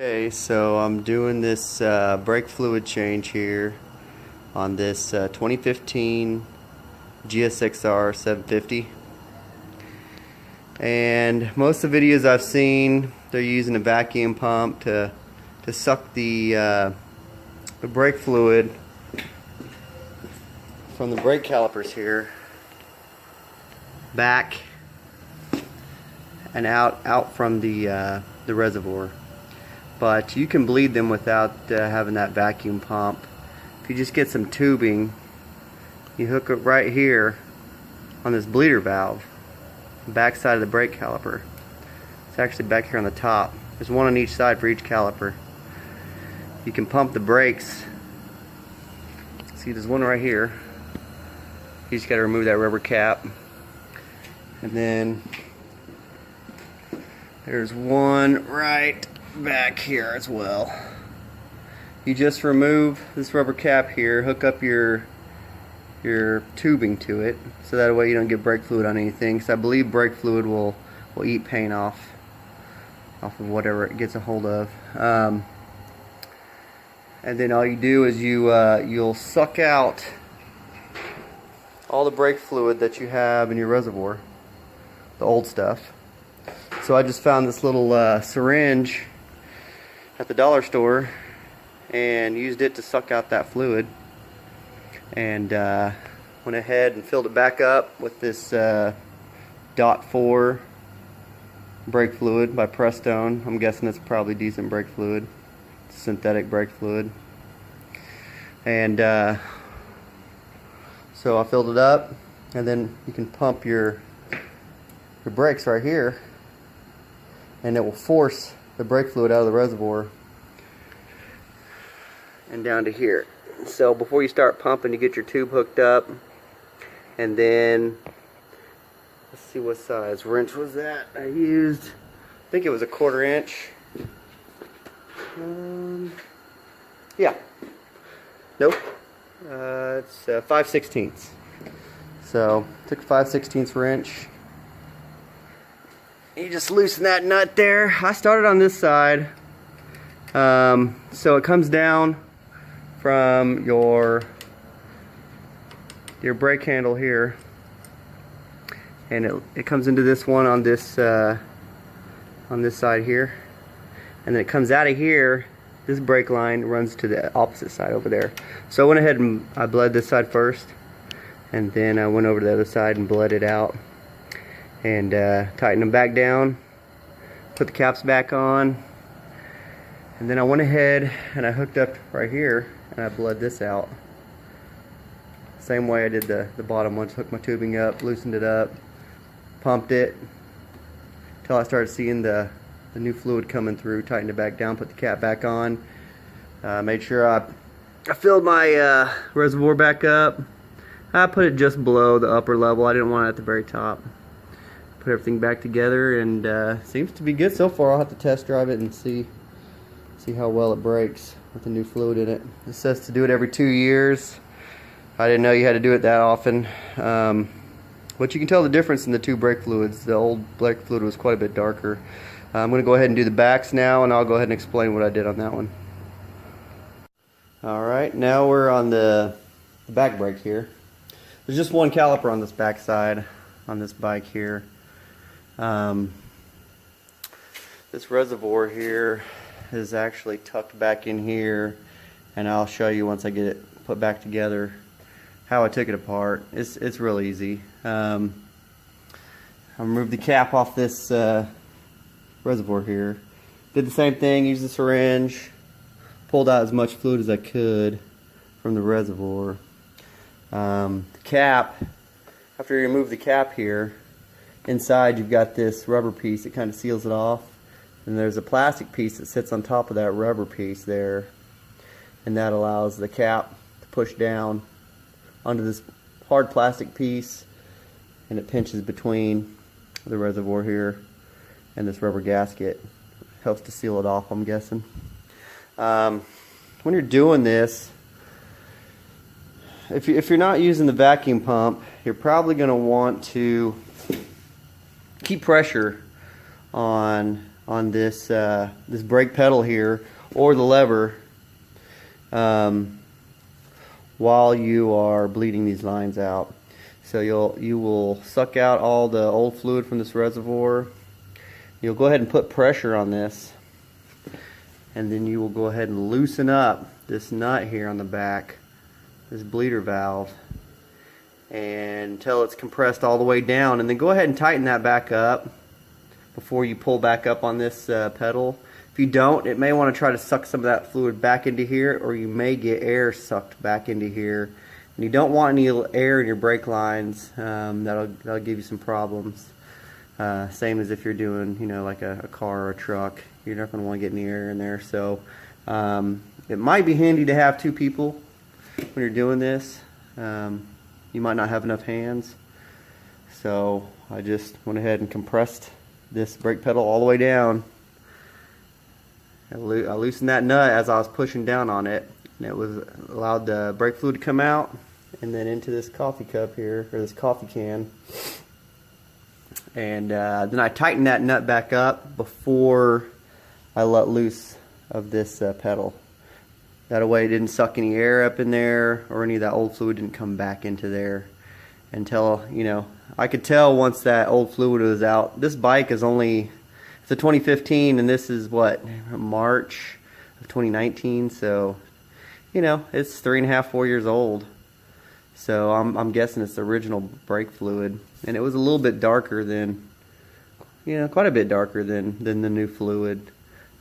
Okay, so I'm doing this brake fluid change here on this 2015 GSXR 750. And most of the videos I've seen, they're using a vacuum pump to suck the brake fluid from the brake calipers here back and out from the reservoir. But you can bleed them without having that vacuum pump. If you just get some tubing, you hook it right here on this bleeder valve, back side of the brake caliper. It's actually back here on the top. There's one on each side for each caliper. You can pump the brakes. See, there's one right here. You just got to remove that rubber cap. And then there's one right back here as well. You just remove this rubber cap here, hook up your tubing to it, so that way you don't get brake fluid on anything, because I believe brake fluid will eat paint off of whatever it gets a hold of. And then all you do is you'll suck out all the brake fluid that you have in your reservoir, the old stuff. So I just found this little syringe at the dollar store and used it to suck out that fluid, and went ahead and filled it back up with this .4 brake fluid by Prestone. I'm guessing it's probably decent brake fluid, synthetic brake fluid. And so I filled it up, and then you can pump your brakes right here, and it will force the brake fluid out of the reservoir and down to here. So before you start pumping, you get your tube hooked up, and then let's see what size wrench was that I used. I think it was a 1/4 inch. Yeah. Nope. It's 5/16. So took a 5/16 wrench. You just loosen that nut there. I started on this side. So it comes down from your brake handle here, and it comes into this one on this side here, and then it comes out of here. This brake line runs to the opposite side over there. So I went ahead and I bled this side first, and then I went over to the other side and bled it out, and tighten them back down, put the caps back on, and then I went ahead and I hooked up right here and I bled this out. Same way I did the bottom one. Just hooked my tubing up, loosened it up, pumped it until I started seeing the new fluid coming through, tightened it back down, put the cap back on, made sure I filled my reservoir back up. I put it just below the upper level. I didn't want it at the very top. Put everything back together, and seems to be good so far. I'll have to test drive it and see how well it brakes with the new fluid in it. It says to do it every 2 years. I didn't know you had to do it that often. But you can tell the difference in the two brake fluids. The old brake fluid was quite a bit darker. I'm going to go ahead and do the backs now, and I'll go ahead and explain what I did on that one. Alright, now we're on the back brake here. There's just one caliper on this back side on this bike here. This reservoir here is actually tucked back in here, and I'll show you once I get it put back together how I took it apart. It's real easy. I removed the cap off this reservoir here. Did the same thing, used the syringe, pulled out as much fluid as I could from the reservoir. The cap, after you remove the cap here, inside you've got this rubber piece that kind of seals it off, and there's a plastic piece that sits on top of that rubber piece there, and that allows the cap to push down onto this hard plastic piece, and it pinches between the reservoir here and this rubber gasket. Helps to seal it off, I'm guessing. When you're doing this, if you're not using the vacuum pump, you're probably going to want to keep pressure on on this this brake pedal here or the lever while you are bleeding these lines out. So you will suck out all the old fluid from this reservoir. You'll go ahead and put pressure on this, and then you will go ahead and loosen up this nut here on the back, this bleeder valve, and until it's compressed all the way down, and then go ahead and tighten that back up before you pull back up on this pedal. If you don't, it may want to try to suck some of that fluid back into here, or you may get air sucked back into here. And you don't want any air in your brake lines. That'll give you some problems. Same as if you're doing, you know, like a car or a truck. You're not going to want to get any air in there. So it might be handy to have two people when you're doing this. You might not have enough hands. So I just went ahead and compressed this brake pedal all the way down. I loosened that nut as I was pushing down on it, and it was allowed the brake fluid to come out and then into this coffee cup here, or this coffee can. And then I tightened that nut back up before I let loose of this pedal. That way it didn't suck any air up in there, or any of that old fluid didn't come back into there until, you know, I could tell once that old fluid was out. This bike is only, it's a 2015, and this is what, March of 2019, so, you know, it's 3.5, 4 years old. So I'm guessing it's the original brake fluid, and it was a little bit darker than, you know, quite a bit darker than the new fluid.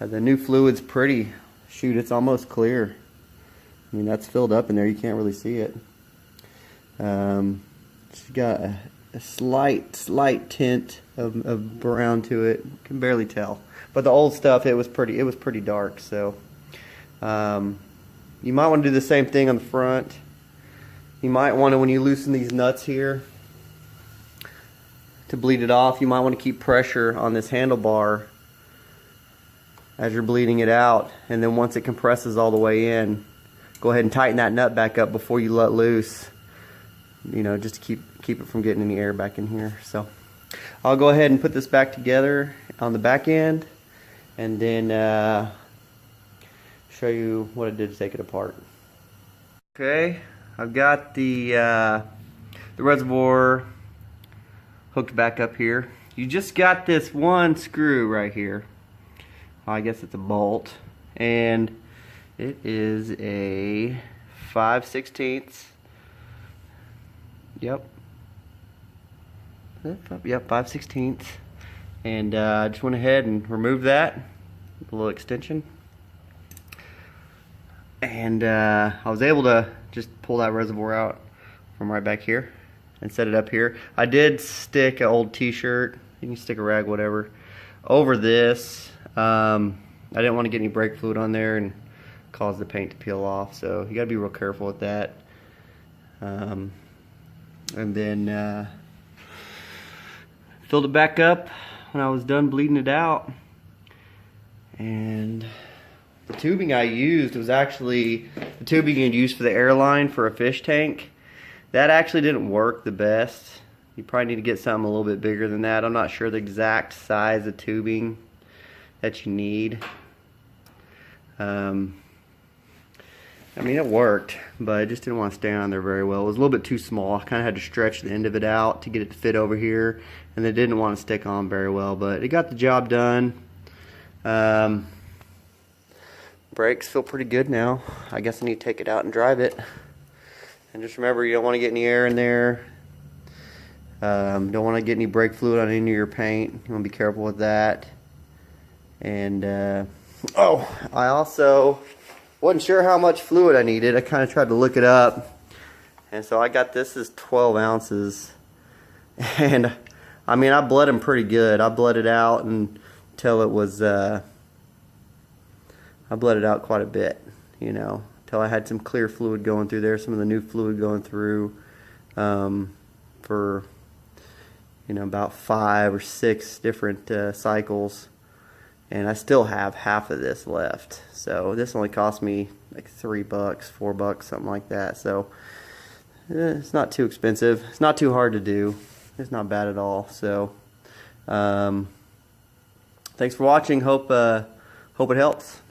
The new fluid's pretty, shoot, it's almost clear. I mean, that's filled up in there, you can't really see it. It's got a slight tint of brown to it. You can barely tell. But the old stuff, it was pretty dark. So you might want to do the same thing on the front. You might want to, when you loosen these nuts here to bleed it off, you might want to keep pressure on this handlebar as you're bleeding it out, and then once it compresses all the way in, go ahead and tighten that nut back up before you let loose, you know, just to keep it from getting any air back in here. So I'll go ahead and put this back together on the back end, and then show you what I did to take it apart. Okay, I've got the reservoir hooked back up here. You just got this one screw right here. I guess it's a bolt, and it is a 5/16. Yep, 5/16. And I just went ahead and removed that, a little extension. And I was able to just pull that reservoir out from right back here and set it up here. I did stick an old t-shirt, you can stick a rag, whatever, over this. I didn't want to get any brake fluid on there and cause the paint to peel off, so you got to be real careful with that. And then filled it back up when I was done bleeding it out. And the tubing I used was actually the tubing you'd use for the airline for a fish tank. That actually didn't work the best. You probably need to get something a little bit bigger than that. I'm not sure the exact size of tubing that you need. I mean, it worked, but it just didn't want to stay on there very well. It was a little bit too small. I kind of had to stretch the end of it out to get it to fit over here, and it didn't want to stick on very well, but it got the job done. Brakes feel pretty good now. I guess I need to take it out and drive it. And just remember, you don't want to get any air in there. Don't want to get any brake fluid on any of your paint. You want to be careful with that. And oh, I also wasn't sure how much fluid I needed. I kind of tried to look it up, and so I got this is 12 ounces. And I mean, I bled them pretty good. I bled it out until it was I bled it out quite a bit, you know, until I had some clear fluid going through there, some of the new fluid going through, for, you know, about 5 or 6 different cycles. And I still have half of this left. So this only cost me like $3, $4, something like that. So it's not too expensive. It's not too hard to do. It's not bad at all. So thanks thanks for watching. Hope it helps.